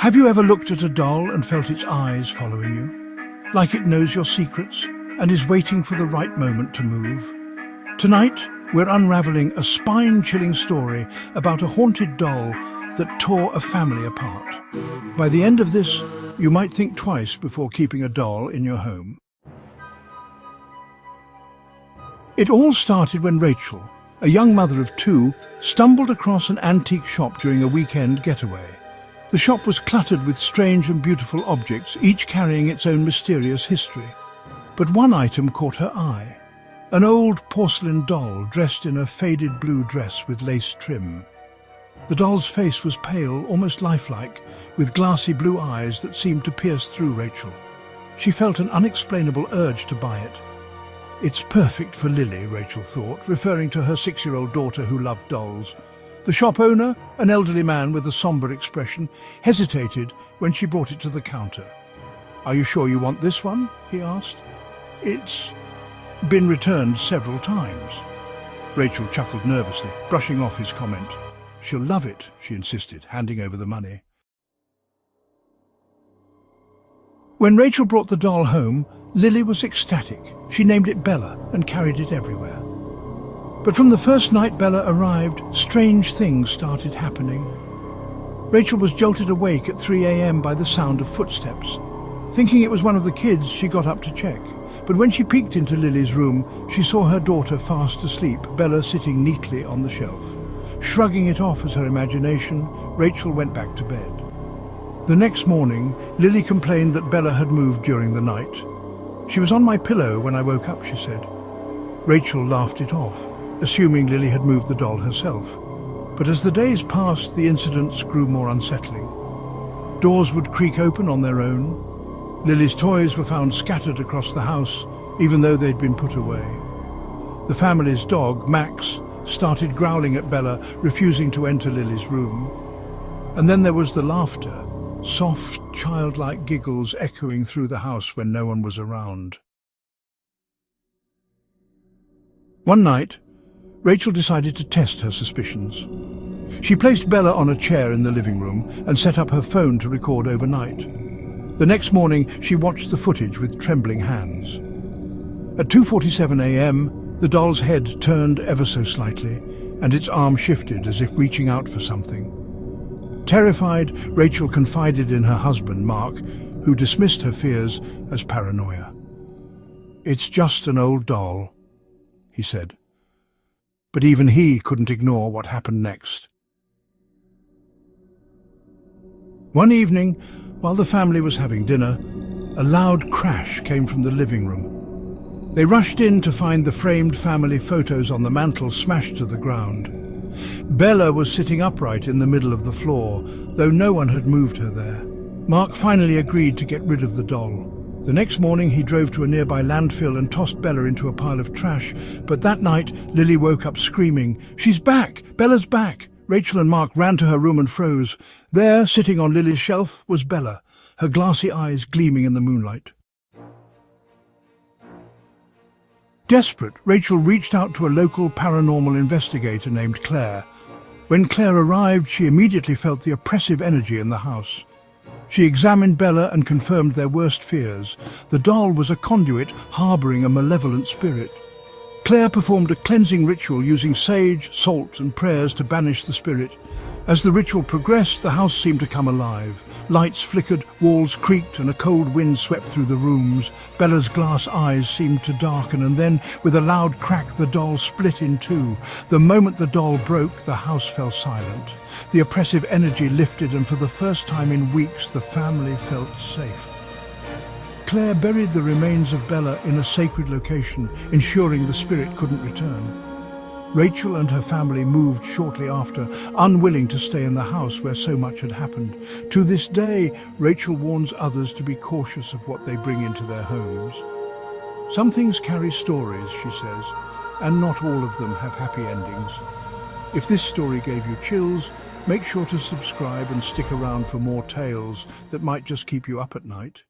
Have you ever looked at a doll and felt its eyes following you? Like it knows your secrets and is waiting for the right moment to move? Tonight, we're unraveling a spine-chilling story about a haunted doll that tore a family apart. By the end of this, you might think twice before keeping a doll in your home. It all started when Rachel, a young mother of two, stumbled across an antique shop during a weekend getaway. The shop was cluttered with strange and beautiful objects, each carrying its own mysterious history. But one item caught her eye. An old porcelain doll dressed in a faded blue dress with lace trim. The doll's face was pale, almost lifelike, with glassy blue eyes that seemed to pierce through Rachel. She felt an unexplainable urge to buy it. It's perfect for Lily, Rachel thought, referring to her 6-year-old daughter who loved dolls. The shop owner, an elderly man with a somber expression, hesitated when she brought it to the counter. "Are you sure you want this one?" he asked. "It's been returned several times." Rachel chuckled nervously, brushing off his comment. "She'll love it," she insisted, handing over the money. When Rachel brought the doll home, Lily was ecstatic. She named it Bella and carried it everywhere. But from the first night Bella arrived, strange things started happening. Rachel was jolted awake at 3 a.m. by the sound of footsteps. Thinking it was one of the kids, she got up to check. But when she peeked into Lily's room, she saw her daughter fast asleep, Bella sitting neatly on the shelf. Shrugging it off as her imagination, Rachel went back to bed. The next morning, Lily complained that Bella had moved during the night. "She was on my pillow when I woke up," she said. Rachel laughed it off, assuming Lily had moved the doll herself. But as the days passed, the incidents grew more unsettling. Doors would creak open on their own. Lily's toys were found scattered across the house, even though they'd been put away. The family's dog, Max, started growling at Bella, refusing to enter Lily's room. And then there was the laughter, soft, childlike giggles echoing through the house when no one was around. One night, Rachel decided to test her suspicions. She placed Bella on a chair in the living room and set up her phone to record overnight. The next morning, she watched the footage with trembling hands. At 2:47 a.m., the doll's head turned ever so slightly, and its arm shifted as if reaching out for something. Terrified, Rachel confided in her husband, Mark, who dismissed her fears as paranoia. "It's just an old doll," he said. But even he couldn't ignore what happened next. One evening, while the family was having dinner, a loud crash came from the living room. They rushed in to find the framed family photos on the mantel smashed to the ground. Bella was sitting upright in the middle of the floor, though no one had moved her there. Mark finally agreed to get rid of the doll. The next morning he drove to a nearby landfill and tossed Bella into a pile of trash, but that night Lily woke up screaming, "She's back! Bella's back!" Rachel and Mark ran to her room and froze. There, sitting on Lily's shelf, was Bella, her glassy eyes gleaming in the moonlight. Desperate, Rachel reached out to a local paranormal investigator named Claire. When Claire arrived, she immediately felt the oppressive energy in the house. She examined Bella and confirmed their worst fears. The doll was a conduit harboring a malevolent spirit. Claire performed a cleansing ritual using sage, salt and prayers to banish the spirit. As the ritual progressed, the house seemed to come alive. Lights flickered, walls creaked, and a cold wind swept through the rooms. Bella's glass eyes seemed to darken, and then, with a loud crack, the doll split in two. The moment the doll broke, the house fell silent. The oppressive energy lifted, and for the first time in weeks, the family felt safe. Claire buried the remains of Bella in a sacred location, ensuring the spirit couldn't return. Rachel and her family moved shortly after, unwilling to stay in the house where so much had happened. To this day, Rachel warns others to be cautious of what they bring into their homes. "Some things carry stories," she says, "and not all of them have happy endings." If this story gave you chills, make sure to subscribe and stick around for more tales that might just keep you up at night.